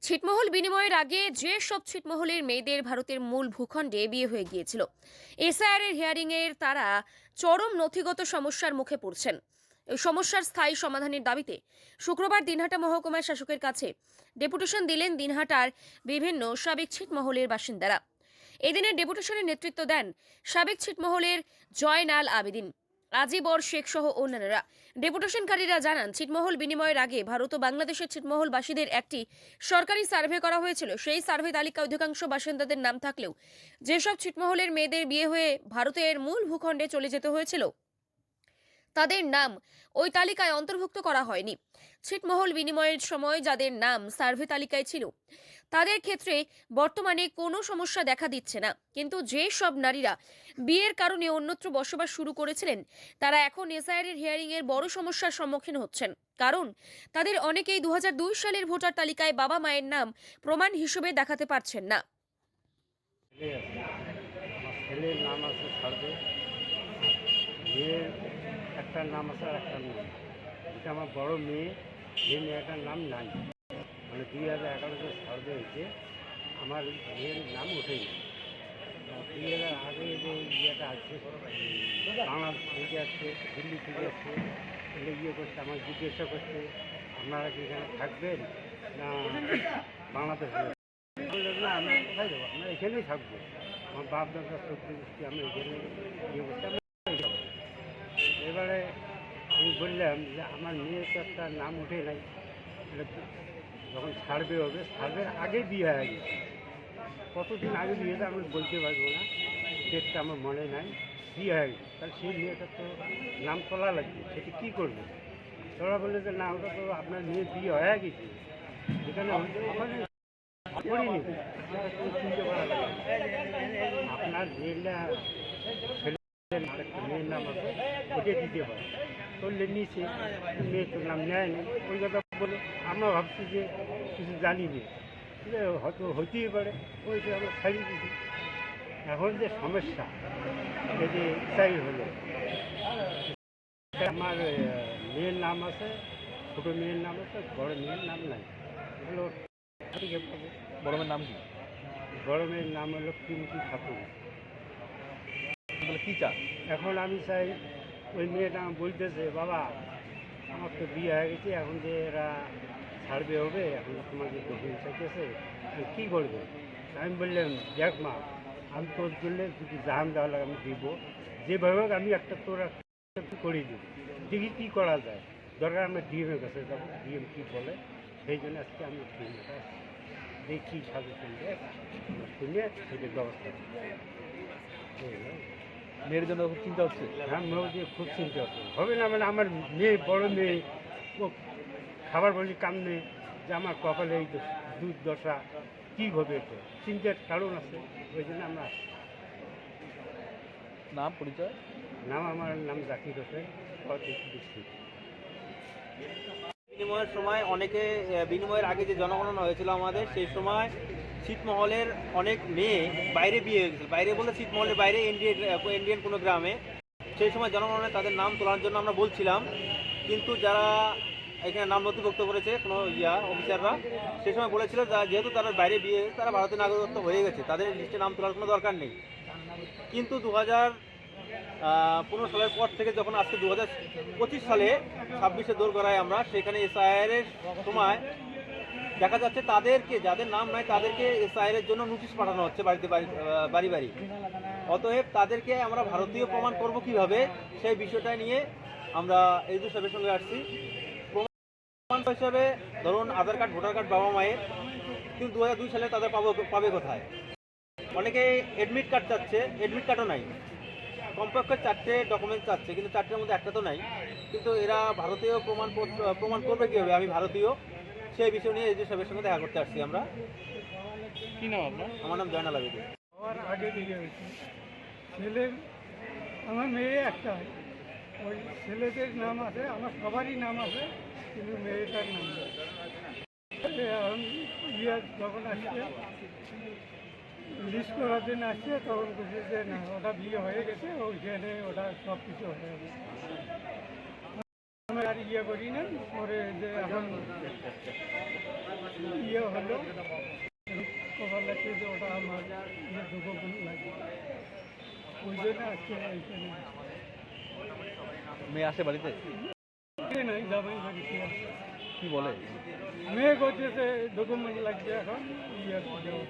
ছিটমহল বিনিময়ের আগে যে সব ছিটমহলের মেয়েদের ভারতের মূল ভূখণ্ডে বিয়ে হয়ে গিয়েছিল, এসআইআর এর হিয়ারিং এর তারা চরম নথিগত সমস্যার মুখে পড়ছেন। এই সমস্যার স্থায়ী সমাধানের দাবিতে শুক্রবার দিনহাটা মহকুমার শাসকের কাছে ডেপুটেশন দিলেন দিনহাটার বিভিন্ন সাবেক ছিটমহলের বাসিন্দারা। এদিনের ডেপুটেশনের নেতৃত্ব দেন সাবেক ছিটমহলের জয়নাল আবেদিন, আজিবর শেখ সহ অন্যান্যরা। ডেপুটেশনকারীরা জানান, ছিটমহল বিনিময়ের আগে ভারত ও বাংলাদেশের ছিটমহলবাসীদের একটি সরকারি সার্ভে করা হয়েছিল। সেই সার্ভে তালিকায় অধিকাংশ বাসিন্দাদের নাম থাকলেও যেসব ছিটমহলের মেয়েদের বিয়ে হয়ে ভারতের মূল ভূখণ্ডে চলে যেতে হয়েছিল, তাদের নাম ওই তালিকায় অন্তর্ভুক্ত করা হয়নি। ছিটমহল বিনিময়ের সময় যাদের নাম সার্ভে তালিকায় ছিল, তাদের ক্ষেত্রে বর্তমানে কোনো সমস্যা দেখা দিচ্ছে না। কিন্তু যে সব নারীরা বিয়ের কারণে অন্যত্র বসবাস শুরু করেছিলেন, তারা এখন এসআইআর এর হিয়ারিং এর বড় সমস্যার সম্মুখীন হচ্ছেন। কারণ তাদের অনেকেই 2002 সালের ভোটার তালিকায় বাবা মায়ের নাম প্রমাণ হিসেবে দেখাতে পারছেন না। আমার ছেলের নাম আছে সার্ভে, মেয়ের একটা নাম আছে আর একটা নাম। এটা আমার বড় মেয়ে, যে মেয়েটার নাম নাই। মানে 2011-তে সার্ভে হয়েছে, আমার মেয়ের নাম ওঠেনি। 2000 আগে যে ইয়েটা আছে, বাংলা থেকে আসছে, দিল্লি থেকে আসছে, এগুলো ইয়ে করছে, আমার জিজ্ঞাসা করছে আপনারা কি এখানে থাকবেন না বাংলাদেশে? বললেন না, আমরা কোথায় যাবো, আমরা এখানেই থাকবো। আমার বাপ দাদা সত্যি গোষ্ঠী, আমরা এখানে ইয়ে করছি, আমরা যাবো। এবারে আমি বললাম যে আমার মেয়ের তো একটা নাম উঠে নাই, এটা যখন সার্ভে হবে, সার্ভের আগে বিয়ে হয়ে গেছে। কতদিন আগে বিয়েটা আমি বলতে পারবো না, ডেটটা আমার মনে নাই। বিয়ে হয়ে গেছে, তাহলে সেই মেয়েটার তো নাম তোলা লাগবে, সেটা কী করবে? তোরা বললে যে না, ওটা তো আপনার মেয়ে বিয়ে হয়ে গেছে, এখানে ওখানে করিনি, সেটা তো চিন্তা করা লাগে। আপনার মেয়েটা ছেলের একটা মেয়ের নাম আছে, ওটা দিতে হয়। করলে নিচে মেয়ের তো নাম নেয় না, ওই কথা বলে আমরা ভাবছি যে কিছু জানি না, হয়তো হইতেই পারে, ওইটা আমরা ছাড়িয়ে দিচ্ছি। এখন যে সমস্যা, এটা যে চাই হলো, আমার মেয়ের নাম আছে, ছোটো মেয়ের নাম আছে, বড় মেয়ের নাম নাই। হলো বড় মেয়ের নাম কি? বড় মেয়ের নাম হলো পিঙ্কি ঠাকুর। তাহলে কি চান? এখন আমি চাই, ওই মেয়েটা বলতেছে বাবা আমার তো বিয়ে হয়ে গেছে, এখন যে এরা ছাড়বে হবে, এখন তোমাকে ডকুমেন্ট চাইতেছে, কী করবে? আমি বললাম দেখ মা, আমি তোর জন্য যদি জাহান দেওয়া লাগে আমি দিব, যেভাবে হোক আমি একটা তোর একটা করিয়ে দিব, দেখি কী করা যায়। দরকার আমরা ডিএমের কাছে যাবো, ডিএম কী বলে, সেই জন্য আজকে আমি ডিএমের কাছে দেখি কী সাজেশন দেয়, শুনে সেটার ব্যবস্থা করি। মেয়ের জন্য খুব চিন্তা হচ্ছে। হ্যাঁ, মেয়ে খুব চিন্তা হবে না, মানে আমার মেয়ে, বড় মেয়ে, ও খাবার বলি কাম নেই, যে আমার কপালে এই দুধ দশা কী হবে, এটা চিন্তার কারণ আছে। ওই জন্য আমরা নাম পরিচয়? আমার নাম জাকির হোসেন, ডিস্ট্রিক্ট। বিনিময়ের সময় অনেকে, বিনিময়ের আগে যে জনগণনা হয়েছিল আমাদের, সেই সময় ছিটমহলের অনেক মেয়ে বাইরে বিয়ে হয়ে গেছিল। বাইরে বলে ছিটমহলের বাইরে ইন্ডিয়ান কোনো গ্রামে। সেই সময় জনগণনায় তাদের নাম তোলার জন্য আমরা বলছিলাম, কিন্তু যারা এখানে নাম নথিভুক্ত করেছে কোনো অফিসাররা, সেই সময় বলেছিল যেহেতু তারা বাইরে বিয়ে, তারা ভারতীয় নাগরিকত্ব হয়ে গেছে, তাদের লিস্টে নাম তোলার কোনো দরকার নেই। কিন্তু 2015 সালের পর থেকে যখন আজকে 2025 সালে 26শে দোরগোড়ায় আমরা, সেখানে এসআইআর এর সময় দেখা যাচ্ছে তাদেরকে, যাদের নাম নাই তাদেরকে এসআইআর এর জন্য নোটিশ পাঠানো হচ্ছে বাড়ি বাড়ি। অতএব তাদেরকে আমরা ভারতীয় প্রমাণ করব কিভাবে, সেই বিষয়টা নিয়ে আমরা এই দু সাহেবের সঙ্গে আসছি। প্রমাণ হিসাবে ধরুন আধার কার্ড, ভোটার কার্ড বাবা মায়ের, কিন্তু 2002 সালে তাদের পাবে কোথায়? অনেকে অ্যাডমিট কার্ড চাচ্ছে, অ্যাডমিট কার্ডও নাই। কমপক্ষে 4টে ডকুমেন্ট চাচ্ছে, কিন্তু 4টের মধ্যে একটা তো নাই। কিন্তু এরা ভারতীয় প্রমাণ করবে কীভাবে আমি ভারতীয়, সেই বিষয় নিয়ে এজু সাহেবের সঙ্গে দেখা করতে আসছি আমরা। কি নাম আপনার? আমার নাম জয়নাল আবেদিন। আমার আগে বিয়ে হয়েছে, ছেলের, আমার মেয়ে একটা, ওই ছেলেদের নাম আছে, আমার সবারই নাম আছে, কিন্তু মেয়েটার নাম নেই। এখন বিয়ে যখন আসছে, লিস্ট করার জন্য আসছে, তখন বলছে যে না, ওটা বিয়ে হয়ে গেছে, ওইখানে ওটা সব কিছু হয়ে গেছে। আমরা আর ইয়ে করি না, পরে যে এখন ইয়ে হলো কভার লাগছে যে ওটা আমার ডকুমেন্ট লাগে, ওই জন্য আজকে এইখানে মেয়ে আসে বাড়িতে নাই জামাই বাড়িতে আছে। কি বলে? মেয়ে করতেছে ডকুমেন্ট লাগছে এখন ইয়ে দেওয়া।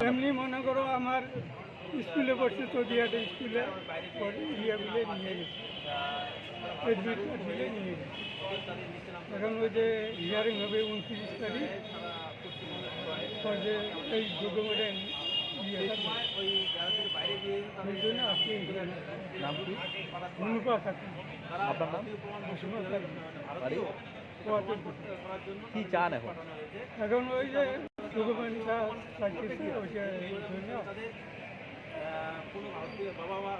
এমনি মনে করো আমার স্কুলে পড়ছে চৌদিয়াটা স্কুলে ইয়েগুলো নিয়ে গেছে, এডমিট কার্ড দিলে নিয়ে গেছে। এখন ওই যে হিয়ারিং হবে 29 তারিখ, ওই যে এই ডকুমেন্টের ইয়েটা ওই জন্য আজকে এখানে নাম কি? অনুপা থাকে। আপনার নাম? বাড়ি? কি চান এখন? এখন ওই যে ডকুমেন্টটা লাগতেছে ওইটা জন্য কোনো ভারতীয় বাবা